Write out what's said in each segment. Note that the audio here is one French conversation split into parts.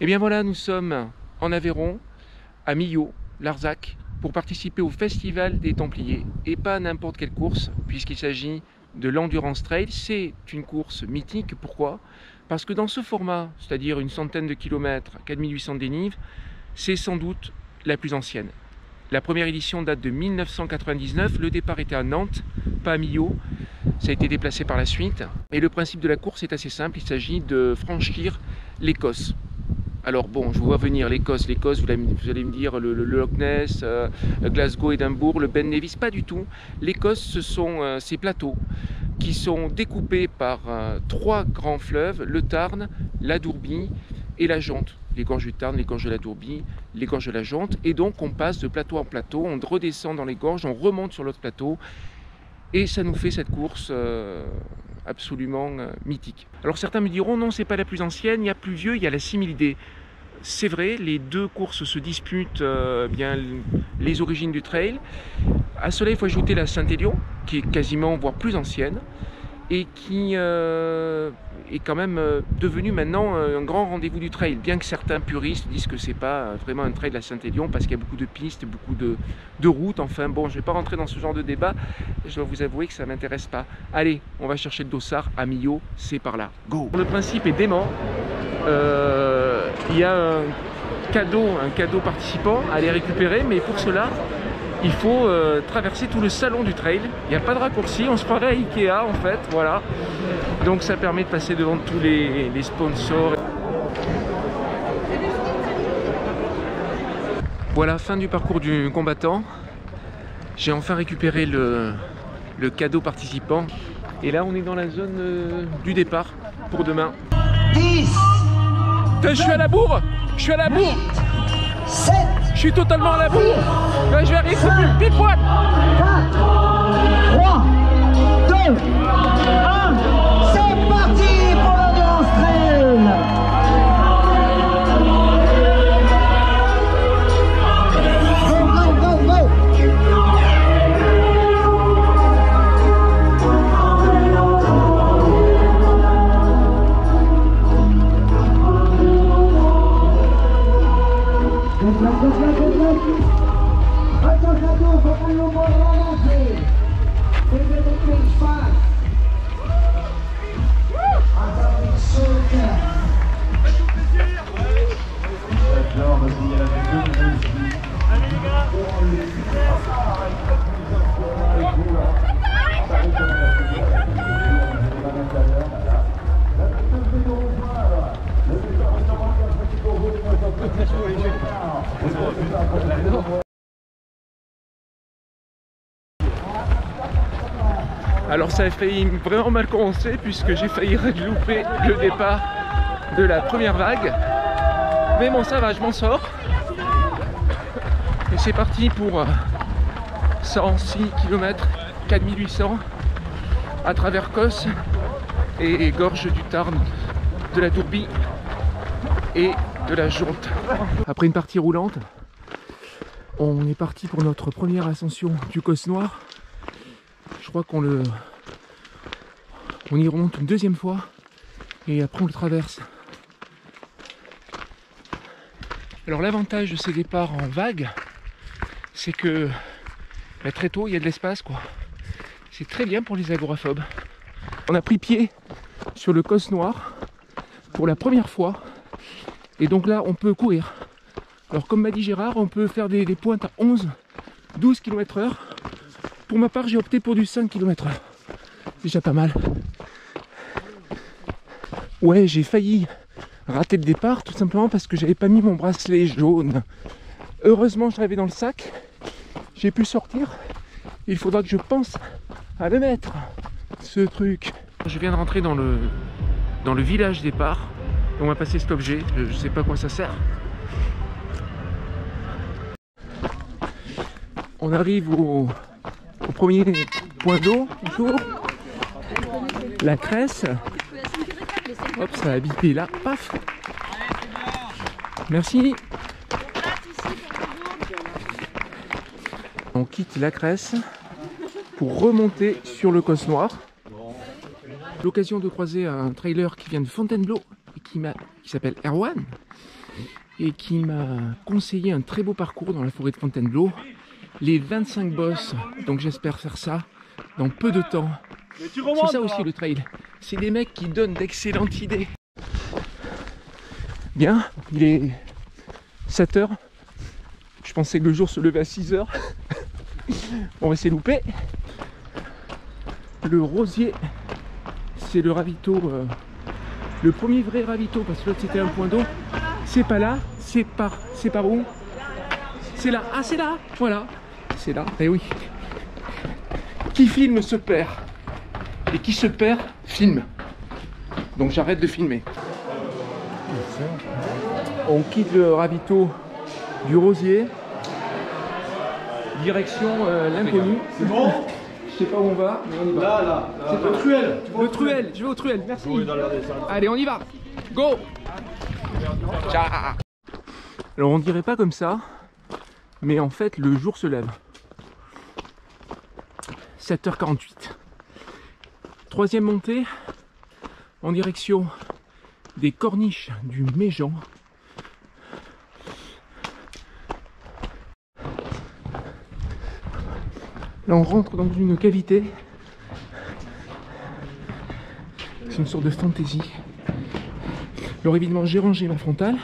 Et bien voilà, nous sommes en Aveyron, à Millau, Larzac, pour participer au Festival des Templiers. Et pas n'importe quelle course, puisqu'il s'agit de l'Endurance Trail. C'est une course mythique. Pourquoi? Parce que dans ce format, c'est-à-dire une centaine de kilomètres, 4800 dénives, c'est sans doute la plus ancienne. La première édition date de 1999, le départ était à Nantes, pas à Millau. Ça a été déplacé par la suite. Et le principe de la course est assez simple, il s'agit de franchir l'Écosse. Alors bon, je vous vois venir l'Écosse, vous allez me dire le Loch Ness, Glasgow, Édimbourg, le Ben Nevis, pas du tout. L'Écosse, ce sont ces plateaux qui sont découpés par trois grands fleuves, le Tarn, la Dourbie et la Jonte. Les gorges du Tarn, les gorges de la Dourbie, les gorges de la Jonte. Et donc on passe de plateau en plateau, on redescend dans les gorges, on remonte sur l'autre plateau. Et ça nous fait cette course absolument mythique. Alors certains me diront, non, c'est pas la plus ancienne, il y a plus vieux, il y a la Similité. C'est vrai, les deux courses se disputent bien les origines du trail. À cela, il faut ajouter la Saint-Élion, qui est quasiment, voire plus ancienne, et qui est quand même devenu maintenant un grand rendez-vous du trail, bien que certains puristes disent que c'est pas vraiment un trail de la Saint-Élion parce qu'il y a beaucoup de pistes, beaucoup de routes. Enfin bon, je vais pas rentrer dans ce genre de débat, je dois vous avouer que ça m'intéresse pas. Allez, on va chercher le dossard à Millau, c'est par là, go. Le principe est dément, il y a un cadeau participant à aller récupérer, mais pour cela il faut traverser tout le salon du trail. Il n'y a pas de raccourci, on se croirait à Ikea en fait, voilà. Donc ça permet de passer devant tous les sponsors. Voilà, fin du parcours du combattant. J'ai enfin récupéré le cadeau participant. Et là on est dans la zone du départ pour demain. 10 Je suis à la bourre. Je suis à la bourre. 7 Je suis totalement à la bourre. Là, je vais arriver plus pile poil. 4 3 2 1 c'est parti pour l'Endurance Trail. Attention, faut prendre le mot ralenti. C'est de l'écrire espace. Avec saute. Allez les gars. Alors ça a failli vraiment mal commencer puisque j'ai failli louper le départ de la première vague. Mais bon, ça va, je m'en sors. Et c'est parti pour 106 km, 4800 à travers Cos et gorge du Tarn, de la Dourbie et de la Jonte. Après une partie roulante, on est parti pour notre première ascension du Cos Noir. Je crois qu'on y remonte une deuxième fois et après on le traverse. Alors l'avantage de ces départs en vague, c'est que très tôt il y a de l'espace quoi. C'est très bien pour les agoraphobes. On a pris pied sur le Cos Noir pour la première fois et donc là on peut courir. Alors comme m'a dit Gérard, on peut faire des pointes à 11-12 km/h. Pour ma part, j'ai opté pour du 5 km/h. C'est déjà pas mal. Ouais, j'ai failli rater le départ, tout simplement parce que j'avais pas mis mon bracelet jaune. Heureusement, je l'avais dans le sac. J'ai pu sortir. Il faudra que je pense à le mettre, ce truc. Je viens de rentrer dans le village départ. On m'a passé cet objet. Je sais pas à quoi ça sert. On arrive au premier point d'eau, bonjour. La Cresse. Hop, ça a bipé là, paf. Merci. On quitte la Cresse pour remonter sur le Cos Noir. L'occasion de croiser un trailer qui vient de Fontainebleau et qui s'appelle Erwan, et qui m'a conseillé un très beau parcours dans la forêt de Fontainebleau, les 25 bosses. Donc j'espère faire ça dans peu de temps. C'est ça aussi le trail, c'est des mecs qui donnent d'excellentes idées. Bien, il est 7 h. Je pensais que le jour se levait à 6 h. On va essayer de louper. Le Rosier, c'est le ravito, le premier vrai ravito, parce que l'autre c'était un point d'eau. C'est pas là, c'est par où? C'est là, ah c'est là, voilà, c'est là, eh oui. Qui filme se perd, et qui se perd filme. Donc j'arrête de filmer. On quitte le ravito du Rosier, direction l'inconnu. C'est bon? Je sais pas où on va, mais on y va. Là. C'est le Truel. Le Truel, je vais au Truel, merci. Oui, dans la descente. Allez, on y va. Go. Ciao. Alors on dirait pas comme ça, mais en fait le jour se lève. 7 h 48. Troisième montée en direction des corniches du Méjean. Là on rentre dans une cavité. C'est une sorte de fantaisie. Alors évidemment j'ai rangé ma frontale.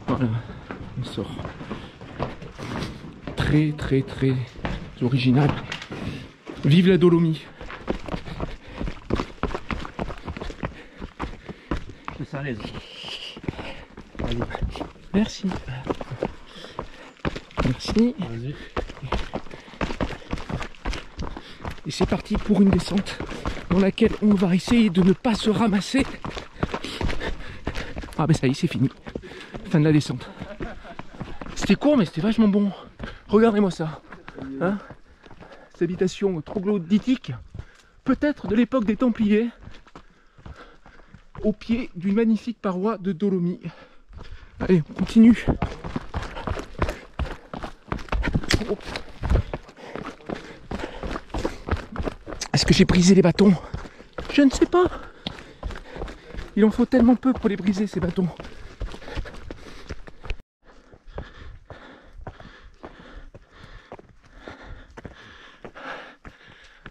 Voilà, on sort. Très original. Vive la Dolomie. C'est à l'aise. Merci. Merci. Vas-y. Et c'est parti pour une descente dans laquelle on va essayer de ne pas se ramasser. Ah ben ça y est, c'est fini. Fin de la descente. C'était court mais c'était vachement bon. Regardez-moi ça. Hein, cette habitation troglodytique, peut-être de l'époque des Templiers, au pied d'une magnifique paroi de Dolomie. Allez, on continue. Oh. Est-ce que j'ai brisé les bâtons? Je ne sais pas. Il en faut tellement peu pour les briser, ces bâtons.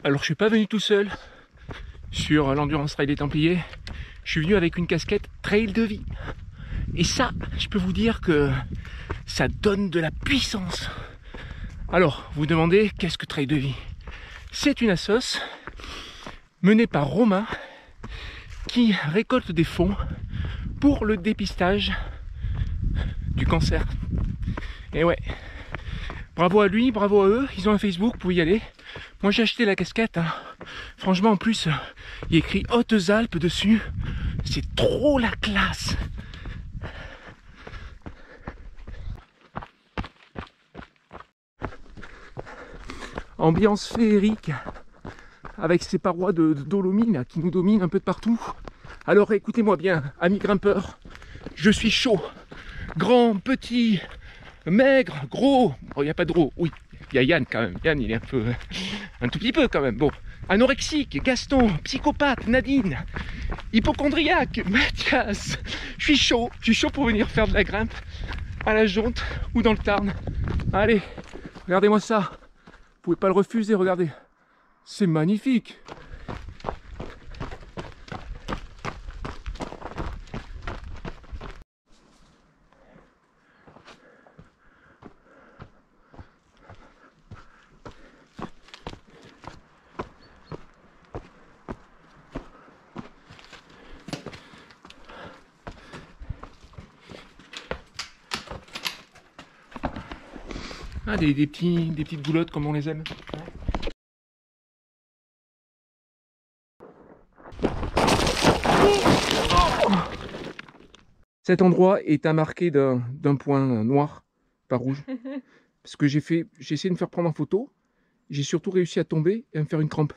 Alors je suis pas venu tout seul sur l'Endurance Trail des Templiers. Je suis venu avec une casquette trail de vie. Et ça, je peux vous dire que ça donne de la puissance. Alors, vous demandez, qu'est-ce que trail de vie? C'est une assoce menée par Romain qui récolte des fonds pour le dépistage du cancer. Et ouais, bravo à lui, bravo à eux, ils ont un Facebook, vous pouvez y aller. Moi j'ai acheté la casquette, hein. Franchement en plus, il y a écrit Hautes-Alpes dessus, c'est trop la classe. Ambiance féerique, avec ces parois de Dolomie là, qui nous dominent un peu de partout. Alors écoutez-moi bien, amis grimpeurs, je suis chaud. Grand, petit, maigre, gros. Oh, il n'y a pas de gros, oui. Il y a Yann quand même. Yann, il est un tout petit peu quand même. Bon, anorexique, Gaston, psychopathe, Nadine, hypochondriaque, Mathias. Je suis chaud pour venir faire de la grimpe à la Jonte ou dans le Tarn. Allez, regardez-moi ça. Vous pouvez pas le refuser, regardez. C'est magnifique. Ah, des petites boulottes comme on les aime. Cet endroit est marqué d'un point noir, pas rouge. Parce que j'ai essayé de me faire prendre en photo. J'ai surtout réussi à tomber et à me faire une crampe.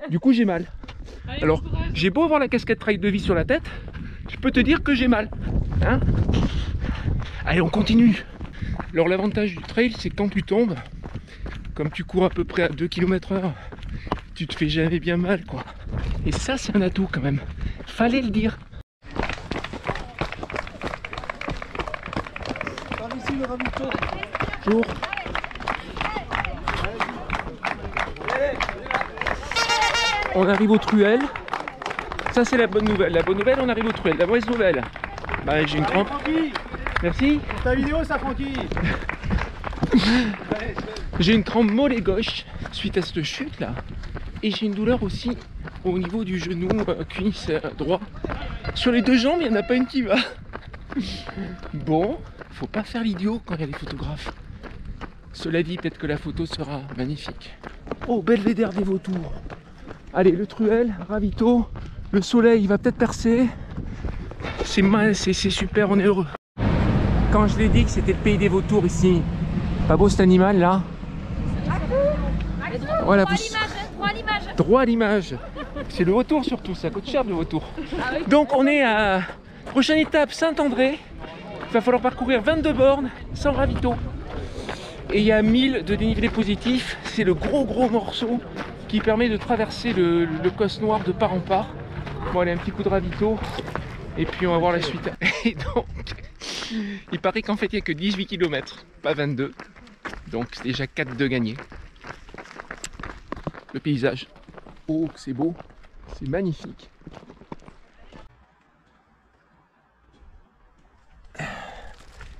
Du coup, j'ai mal. Allez, alors, j'ai beau avoir la casquette trail de vie sur la tête, je peux te dire que j'ai mal. Hein? Allez, on continue. Alors l'avantage du trail, c'est que quand tu tombes, comme tu cours à peu près à 2 km/h, tu te fais jamais bien mal, quoi. Et ça, c'est un atout quand même. Fallait le dire. Bonjour. On arrive aux truelles. Ça c'est la bonne nouvelle. La bonne nouvelle, on arrive aux truelles. La mauvaise nouvelle, bah, j'ai une crampe. Merci. Pour ta vidéo ça, Francky. J'ai une crampe mollet gauche suite à cette chute là. Et j'ai une douleur aussi au niveau du genou, cuisse droit. Sur les deux jambes, il n'y en a pas une qui va. Bon, faut pas faire l'idiot quand il y a des photographes. Cela dit, peut-être que la photo sera magnifique. Oh, belvédère des vautours. Allez, le truelle, ravito. Le soleil va peut-être percer. C'est super, on est heureux. Quand je l'ai dit que c'était le pays des vautours ici, pas beau cet animal là. Voilà, droit à l'image. C'est le vautour surtout, ça coûte cher le vautour. Donc on est à prochaine étape Saint-André. Il va falloir parcourir 22 bornes sans ravito. Et il y a 1000 de dénivelé positif. C'est le gros morceau qui permet de traverser le Causse Noire de part en part. Bon allez, un petit coup de ravito. Et puis on va voir la suite. Et donc, il paraît qu'en fait il n'y a que 18 km, pas 22. Donc c'est déjà 4 de gagné. Le paysage. Oh, c'est beau. C'est magnifique.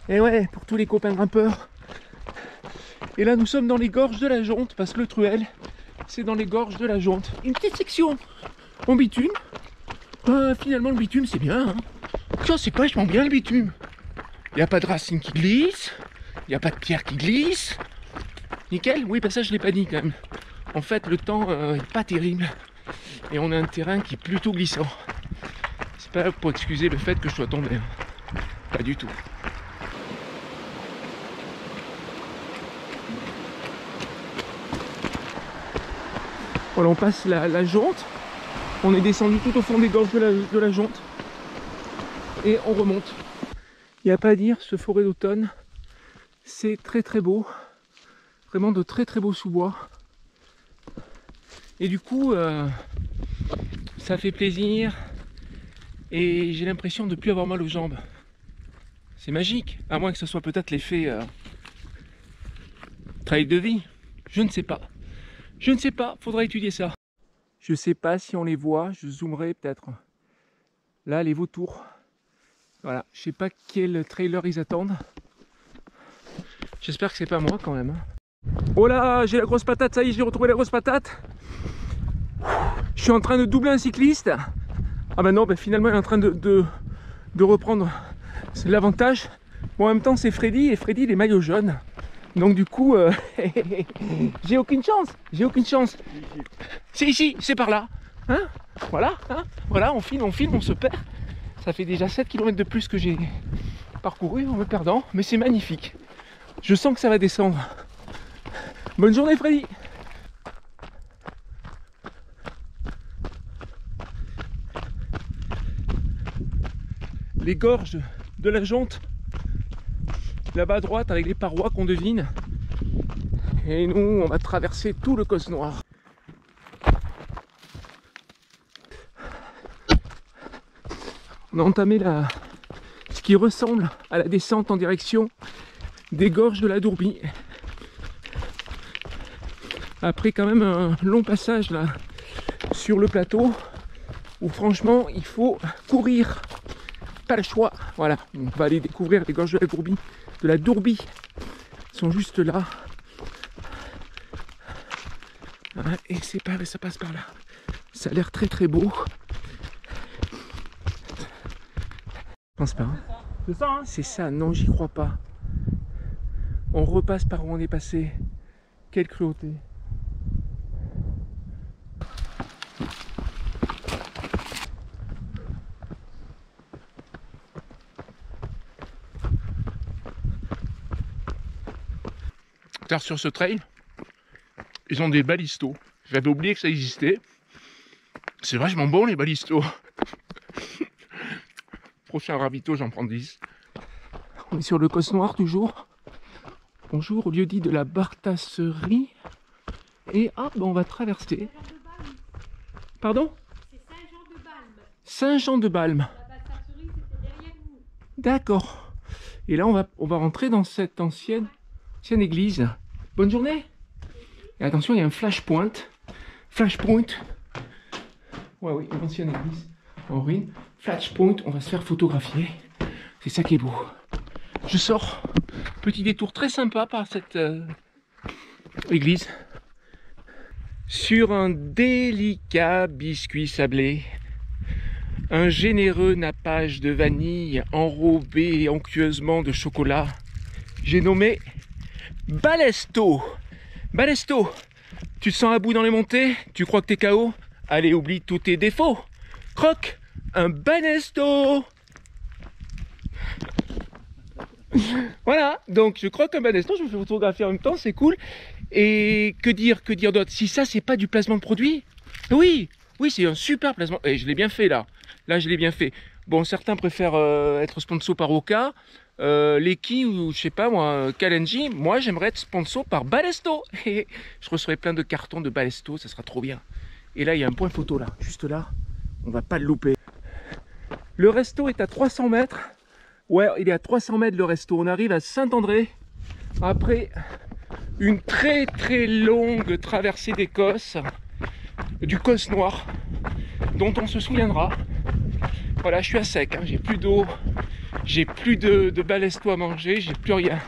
Et ouais, pour tous les copains grimpeurs. Et là, nous sommes dans les gorges de la Jonte, parce que le Truelle, c'est dans les gorges de la Jonte. Une petite section en bitume. Finalement, le bitume, c'est bien. Hein. Ça, c'est vachement bien, le bitume. Il n'y a pas de racines qui glissent. Il n'y a pas de pierres qui glissent. Nickel. Oui, ça, je ne l'ai pas dit quand même. En fait, le temps n'est pas terrible. Et on a un terrain qui est plutôt glissant. C'est pas pour excuser le fait que je sois tombé. Hein. Pas du tout. Voilà, on passe la Jonte. On est descendu tout au fond des gorges de la Jonte. Et on remonte. Il n'y a pas à dire, ce forêt d'automne, c'est très beau. Vraiment de très beaux sous-bois. Et du coup, ça fait plaisir. Et j'ai l'impression de ne plus avoir mal aux jambes. C'est magique. À moins que ce soit peut-être l'effet trail de vie. Je ne sais pas. Je ne sais pas, faudra étudier ça. Je ne sais pas si on les voit, je zoomerai peut-être. Là, les vautours. Voilà, je ne sais pas quel trailer ils attendent. J'espère que c'est pas moi quand même. Oh là, j'ai la grosse patate, ça y est, j'ai retrouvé la grosse patate. Je suis en train de doubler un cycliste. Ah ben non, finalement il est en train de reprendre l'avantage. Bon, en même temps c'est Freddy, et Freddy il est maillot jaune. Donc du coup, j'ai aucune chance. C'est ici, c'est par là. Hein, voilà, on filme, on se perd. Ça fait déjà 7 km de plus que j'ai parcouru en me perdant, mais c'est magnifique. Je sens que ça va descendre. Bonne journée Freddy. Les gorges de la Jonte, là-bas à droite avec les parois qu'on devine. Et nous, on va traverser tout le Causse Noire. On a entamé ce qui ressemble à la descente en direction des gorges de la Dourbie. Après quand même un long passage là sur le plateau où franchement il faut courir. Pas le choix. Voilà, on va aller découvrir les gorges de la Dourbie. Elles sont juste là. Et ça passe par là. Ça a l'air très beau. Je pense pas. Hein. C'est ça, hein? C'est ça, non, j'y crois pas. On repasse par où on est passé. Quelle cruauté. Car sur ce trail, ils ont des balistos. J'avais oublié que ça existait. C'est vachement bon les balistos. Prochain ravito, j'en prends 10. On est sur le Causse Noire toujours. Bonjour, au lieu dit de la Bartasserie. Et on va traverser. Pardon? C'est Saint-Jean-de-Balme. Saint-Jean-de-Balme. La Bartasserie, c'était derrière nous. D'accord. Et là, on va rentrer dans cette ancienne église. Bonne journée. Et attention, il y a un flashpoint. Flashpoint. Ouais, oui, une ancienne église en ruine. Flashpoint, on va se faire photographier. C'est ça qui est beau. Je sors. Petit détour très sympa par cette église. Sur un délicat biscuit sablé. Un généreux nappage de vanille enrobé onctueusement de chocolat. J'ai nommé Balesto. Balesto, tu te sens à bout dans les montées? Tu crois que t'es KO? Allez, oublie tous tes défauts. Croque un Banesto. Voilà, donc je croque un Banesto, je me fais photographier en même temps, c'est cool. Et que dire d'autre? Si ça, c'est pas du placement de produit? Oui, c'est un super placement. Et je l'ai bien fait là. Là, je l'ai bien fait. Bon, certains préfèrent être sponsor par Oka, Leki ou je sais pas moi, Kalenji. Moi, j'aimerais être sponsor par Balesto. Et je recevrai plein de cartons de Balesto, ça sera trop bien. Et là, il y a un point photo là, juste là. On va pas le louper. Le resto est à 300 mètres. Ouais, il est à 300 mètres le resto. On arrive à Saint-André après une très très longue traversée d'Écosse, du Causse Noir, dont on se souviendra. Voilà, je suis à sec, hein. J'ai plus d'eau, j'ai plus de Balesto à manger, j'ai plus rien.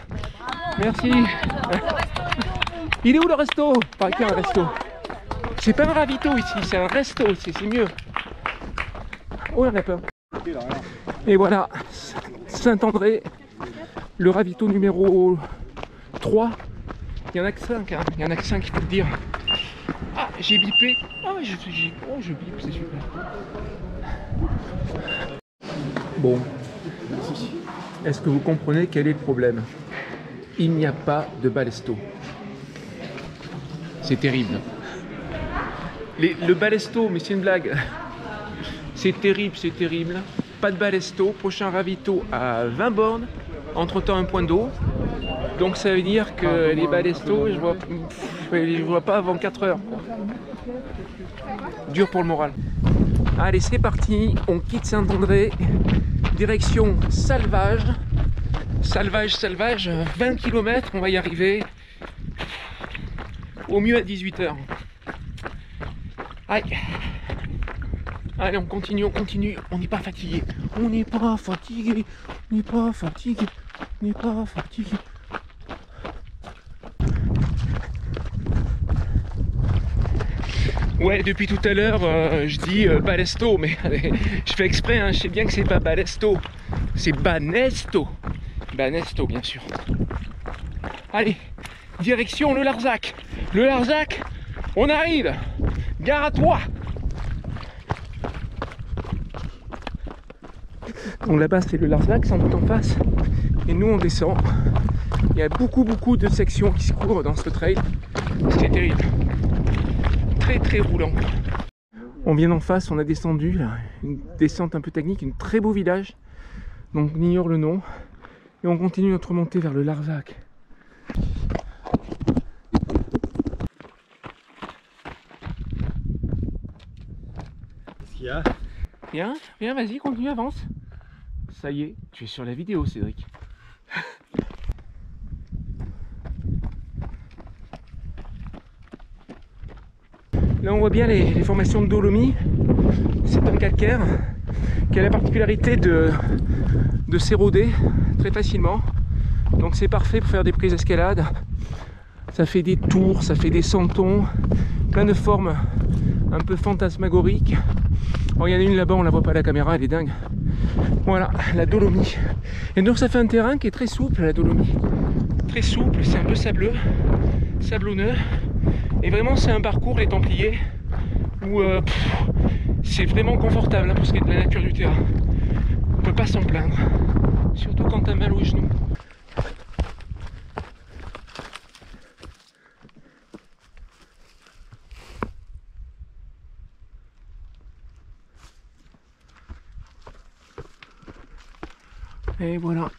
Merci. Il est où le resto? Par qu'il y a un resto. C'est pas un ravito ici, c'est un resto, c'est mieux. Oh, on a peur. Et voilà, Saint-André, le ravito numéro 3. Il y en a que 5, hein. Il y en a que 5, il faut le dire. Ah, j'ai bipé. Oh, je bip, c'est super. Bon, est-ce que vous comprenez quel est le problème? Il n'y a pas de Balesto. C'est terrible. Le Balesto, mais c'est une blague. C'est terrible, c'est terrible. Pas de Balesto. Prochain ravito à 20 bornes. Entre-temps, un point d'eau. Donc ça veut dire que les Balesto, je vois pas avant 4 heures. Dur pour le moral. Allez, c'est parti. On quitte Saint-André. Direction Salvage. Salvage. 20 km, on va y arriver. Au mieux à 18 h. Allez, on continue. On n'est pas fatigué. Ouais, depuis tout à l'heure, je dis Balesto, mais je fais exprès, hein, je sais bien que c'est pas Balesto, c'est Banesto. Banesto, bien sûr. Allez, direction le Larzac. Le Larzac, on arrive. Gare à toi. Donc là-bas, c'est le Larzac, c'est en face. Et nous, on descend. Il y a beaucoup de sections qui se couvrent dans ce trail. C'est terrible. Très roulant. On vient d'en face, on a descendu là, une descente un peu technique, un très beau village, donc on ignore le nom, et on continue notre montée vers le Larzac. Qu'est-ce qu'il y a? Viens, vas-y, continue, avance. Ça y est, tu es sur la vidéo, Cédric. Là on voit bien les formations de dolomie. C'est un calcaire qui a la particularité de s'éroder très facilement. Donc c'est parfait pour faire des prises d'escalade. Ça fait des tours, ça fait des sentons, plein de formes un peu fantasmagoriques. Oh, il y en a une là-bas, on la voit pas à la caméra, elle est dingue. Voilà, la dolomie. Et donc ça fait un terrain qui est très souple, la dolomie. Très souple, c'est un peu sablonneux. Et vraiment c'est un parcours, les Templiers, où c'est vraiment confortable, hein, pour ce qui est de la nature du terrain. On peut pas s'en plaindre, surtout quand t'as mal aux genoux. Et voilà,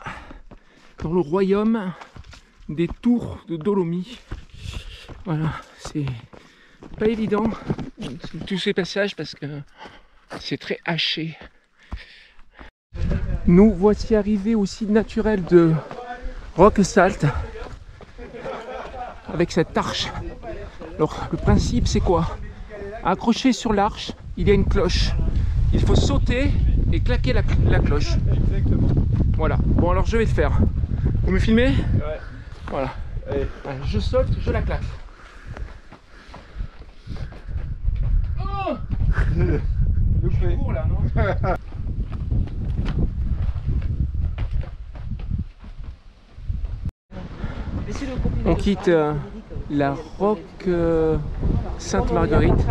dans le royaume des tours de dolomie. Voilà, c'est pas évident tous ces passages parce que c'est très haché. Nous voici arrivés au site naturel de Roquesalt avec cette arche. Alors le principe c'est quoi? Accroché sur l'arche, il y a une cloche. Il faut sauter et claquer la cloche. Exactement. Voilà. Bon alors je vais le faire. Vous me filmez? Ouais. Voilà. Allez. Je saute, je la claque. Oh, Loupé. cours là, non? On quitte la Roque Sainte-Marguerite.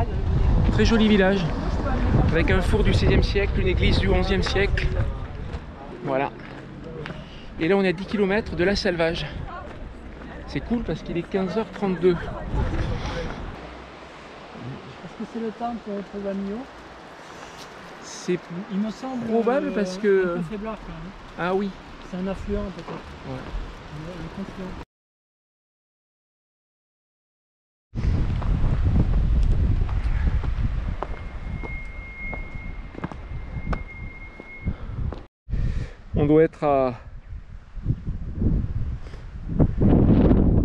Très joli village. Avec un four du XVIe siècle, une église du XIe siècle. Voilà. Et là on est à 10 km de la Salvage. C'est cool parce qu'il est 15h32. Est-ce que c'est le temps pour retrouver Millau? C'est Il me semble probable parce que... un peu faiblard quand même. Ah oui. C'est un affluent peut-être. Ouais. Un confluent. On doit être à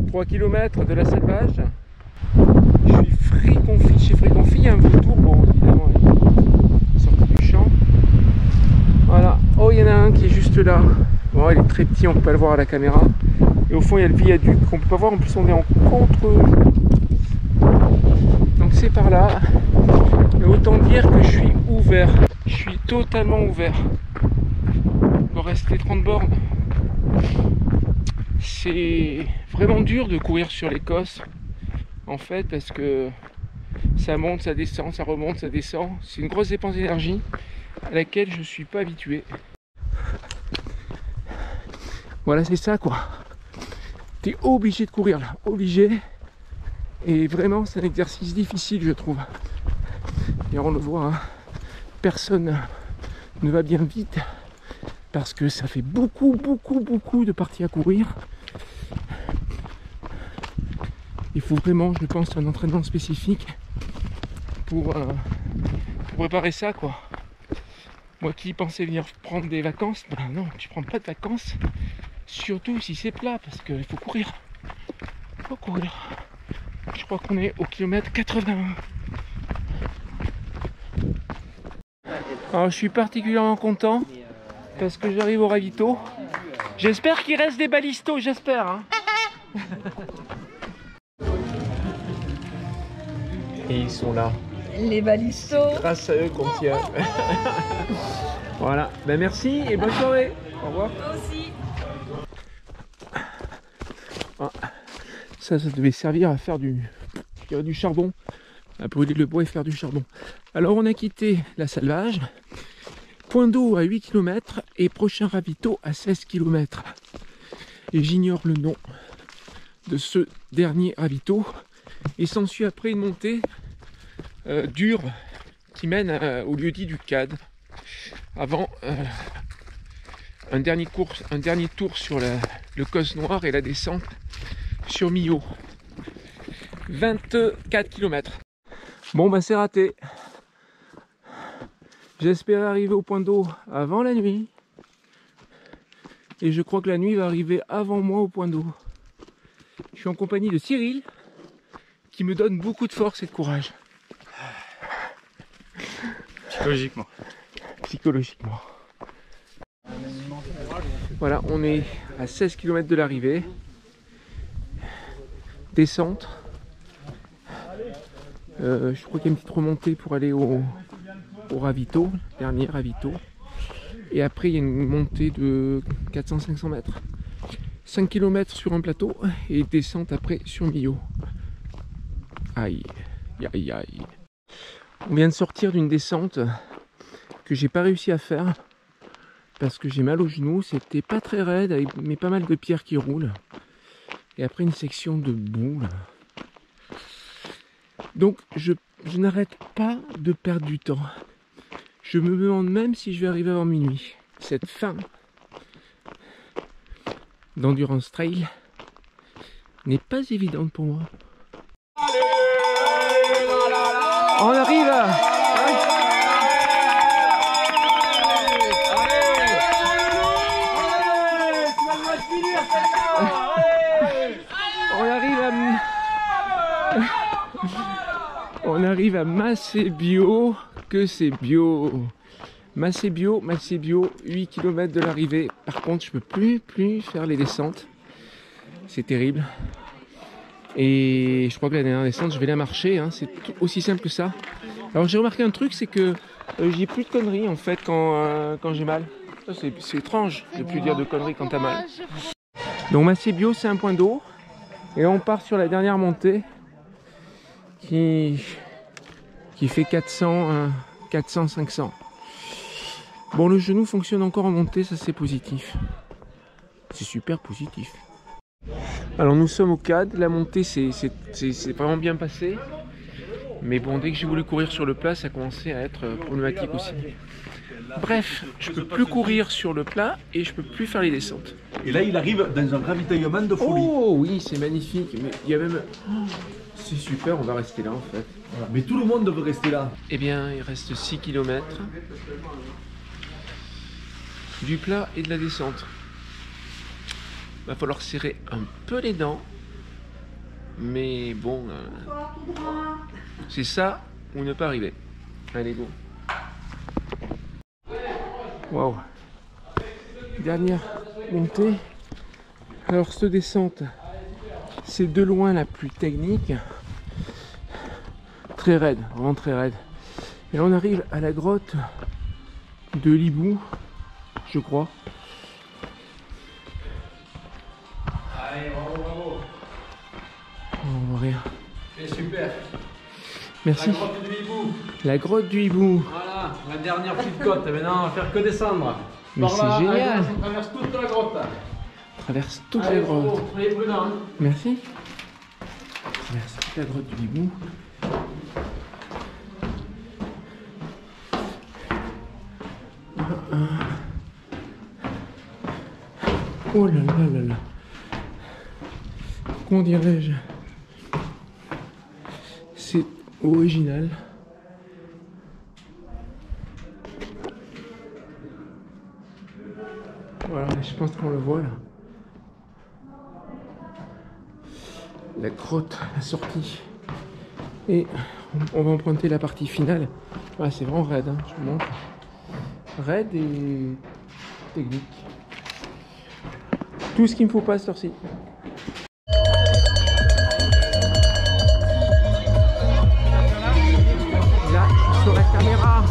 3 km de la Salvage. Je suis chez Friconfi, il y a un vautour, bon évidemment il est sorti du champ. Voilà, oh il y en a un qui est juste là. Bon il est très petit, on peut pas le voir à la caméra. Et au fond il y a le viaduc qu'on peut pas voir, en plus on est en contre. Donc c'est par là. Et autant dire que je suis ouvert. Je suis totalement ouvert. Il me reste les 30 bornes. C'est vraiment dur de courir sur l'Écosse en fait parce que ça monte, ça descend, ça remonte, ça descend. C'est une grosse dépense d'énergie à laquelle je suis pas habitué. Voilà, c'est ça quoi. T'es obligé de courir là, obligé. Et vraiment c'est un exercice difficile je trouve. Et on le voit, hein, personne ne va bien vite. Parce que ça fait beaucoup de parties à courir. Il faut vraiment, je pense, un entraînement spécifique pour préparer ça, quoi. Moi qui pensais venir prendre des vacances, ben non, tu prends pas de vacances, surtout si c'est plat, parce qu'il faut courir. Faut courir. Je crois qu'on est au kilomètre 81. Alors je suis particulièrement content parce que j'arrive au ravito. J'espère qu'il reste des balistos, j'espère. Hein. Et ils sont là. Les balistos. Grâce à eux qu'on tient. Voilà. Ben merci et bonne soirée. Au revoir. Toi aussi. Ah. Ça devait servir à faire du charbon. À brûler le bois et faire du charbon. Alors on a quitté la Salvage. Point d'eau à 8 km et prochain ravito à 16 km. Et j'ignore le nom de ce dernier ravito. Et s'ensuit après une montée dure qui mène au lieu-dit du CAD. Avant un dernier tour sur le Causse Noire et la descente sur Millau. 24 km. Bon bah c'est raté. J'espérais arriver au point d'eau avant la nuit. Et je crois que la nuit va arriver avant moi au point d'eau. Je suis en compagnie de Cyril, qui me donne beaucoup de force et de courage. Psychologiquement. Psychologiquement. Voilà, on est à 16 km de l'arrivée. Descente. Je crois qu'il y a une petite remontée pour aller au ravito, dernier ravito. Et après il y a une montée de 400-500 mètres. 5 km sur un plateau et descente après sur Millau. Aïe, aïe, aïe. On vient de sortir d'une descente que j'ai pas réussi à faire parce que j'ai mal au genou. C'était pas très raide, mais pas mal de pierres qui roulent. Et après une section de boue. Là. Donc je n'arrête pas de perdre du temps. Je me demande même si je vais arriver avant minuit. Cette fin d'endurance trail n'est pas évidente pour moi. On arrive. arrive à Macébio, que c'est bio. Macébio, 8 km de l'arrivée. Par contre, je peux plus faire les descentes. C'est terrible. Et je crois que la dernière descente, je vais la marcher. Hein. C'est aussi simple que ça. Alors j'ai remarqué un truc, c'est que j'ai plus de conneries en fait quand j'ai mal. Ça, c'est étrange de plus dire de conneries quand t'as mal. Donc Macébio, c'est un point d'eau. Et on part sur la dernière montée qui fait 400, 500. Bon, le genou fonctionne encore en montée, ça c'est positif. C'est super positif. Alors nous sommes au CAD, la montée c'est vraiment bien passé. Mais bon, dès que j'ai voulu courir sur le plat, ça commençait à être problématique aussi. Bref, je peux plus courir sur le plat et je peux plus faire les descentes. Et là, il arrive dans un ravitaillement de folie. Oh oui, c'est magnifique. Mais il y a même... C'est super, on va rester là en fait. Voilà. Mais tout le monde veut rester là. Eh bien, il reste 6 km. Du plat et de la descente. Va falloir serrer un peu les dents. Mais bon... c'est ça ou ne pas arriver. Allez, go. Waouh. Dernière montée. Alors cette descente, c'est de loin la plus technique. Très raide, vraiment très raide. Et là on arrive à la grotte de l'Hibou, je crois. Allez, bravo. On voit rien. C'est super. Merci. La grotte du hibou. La grotte du Hibou. Voilà, la dernière petite côte. Maintenant, on va faire que descendre. Mais Par c'est là, génial. On traverse toute la grotte. On traverse toute Allez, la grotte. soyez prudents. Hein. Merci. On traverse toute la grotte du Hibou. Oh là là là là. Comment dirais-je? C'est original. Voilà, je pense qu'on le voit là. La grotte, la sortie. Et on va emprunter la partie finale. Voilà, c'est vraiment raide, hein, je vous montre. Raide et technique. Tout ce qu'il me faut pas cette heure-ci. Là, sur la caméra.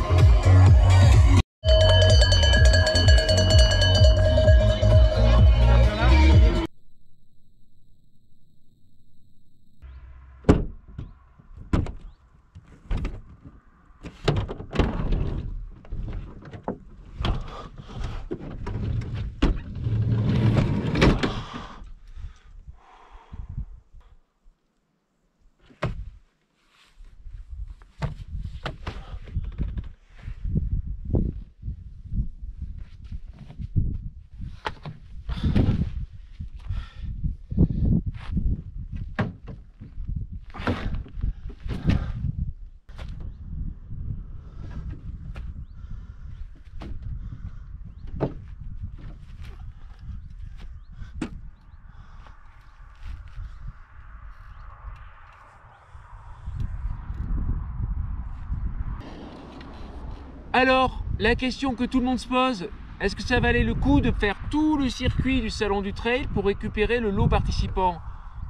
Alors, la question que tout le monde se pose, est-ce que ça valait le coup de faire tout le circuit du salon du trail pour récupérer le lot participant?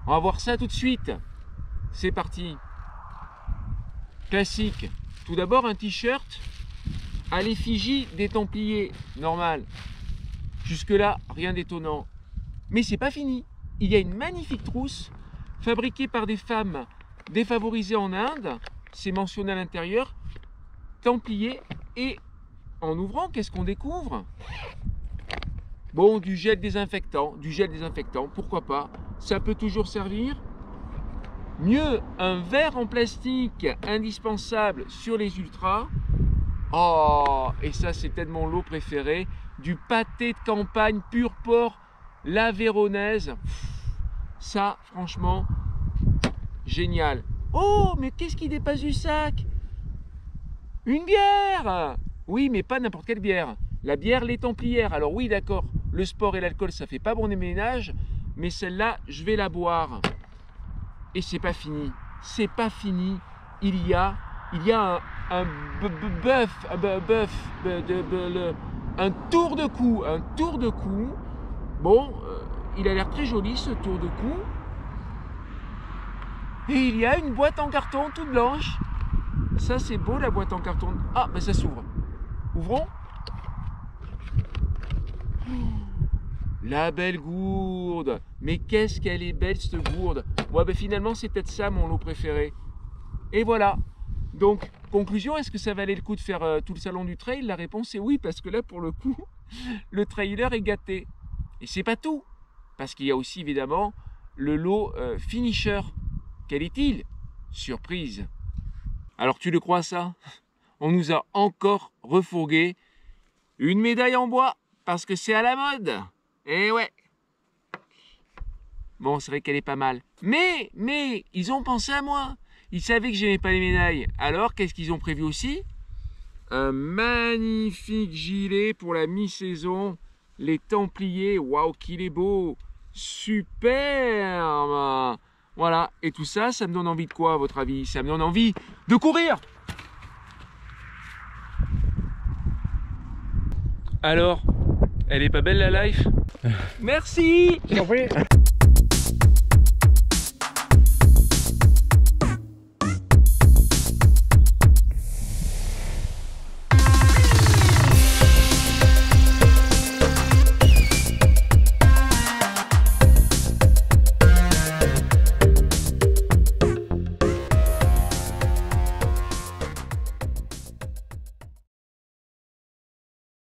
On va voir ça tout de suite. C'est parti. Classique. Tout d'abord, un t-shirt à l'effigie des Templiers. Normal. Jusque-là, rien d'étonnant. Mais c'est pas fini. Il y a une magnifique trousse fabriquée par des femmes défavorisées en Inde. C'est mentionné à l'intérieur. Templiers. Et en ouvrant, qu'est-ce qu'on découvre? Bon, du gel désinfectant, pourquoi pas? Ça peut toujours servir. Mieux, un verre en plastique indispensable sur les ultras. Oh, et ça c'est peut-être mon lot préféré, du pâté de campagne pur porc, la Véronaise. Ça, franchement, génial. Oh, mais qu'est-ce qui dépasse du sac? Une bière! Oui, mais pas n'importe quelle bière. La bière Les Templières. Alors oui, d'accord, le sport et l'alcool, ça fait pas bon ménage, mais celle-là, je vais la boire. Et c'est pas fini. C'est pas fini. il y a un tour de cou. Bon, il a l'air très joli ce tour de cou. Et il y a une boîte en carton toute blanche. Ça c'est beau la boîte en carton. Ah, ben ça s'ouvre. Ouvrons. La belle gourde. Mais qu'est-ce qu'elle est belle cette gourde. Ouais, ben finalement c'est peut-être ça mon lot préféré. Et voilà. Donc, conclusion, est-ce que ça valait le coup de faire tout le salon du trail? La réponse est oui, parce que là, pour le coup, le trailer est gâté. Et c'est pas tout, parce qu'il y a aussi évidemment le lot finisher. Quel est-il? Surprise. Alors, tu le crois ça? On nous a encore refourgué une médaille en bois, parce que c'est à la mode. Et ouais. Bon, c'est vrai qu'elle est pas mal. Mais, ils ont pensé à moi. Ils savaient que j'aimais pas les médailles. Alors, qu'est-ce qu'ils ont prévu aussi? Un magnifique gilet pour la mi-saison. Les Templiers. Waouh, qu'il est beau. Superbe. Voilà. Et tout ça, ça me donne envie de quoi, à votre avis? Ça me donne envie de courir. Alors, elle est pas belle la life? Merci. Je t'en prie.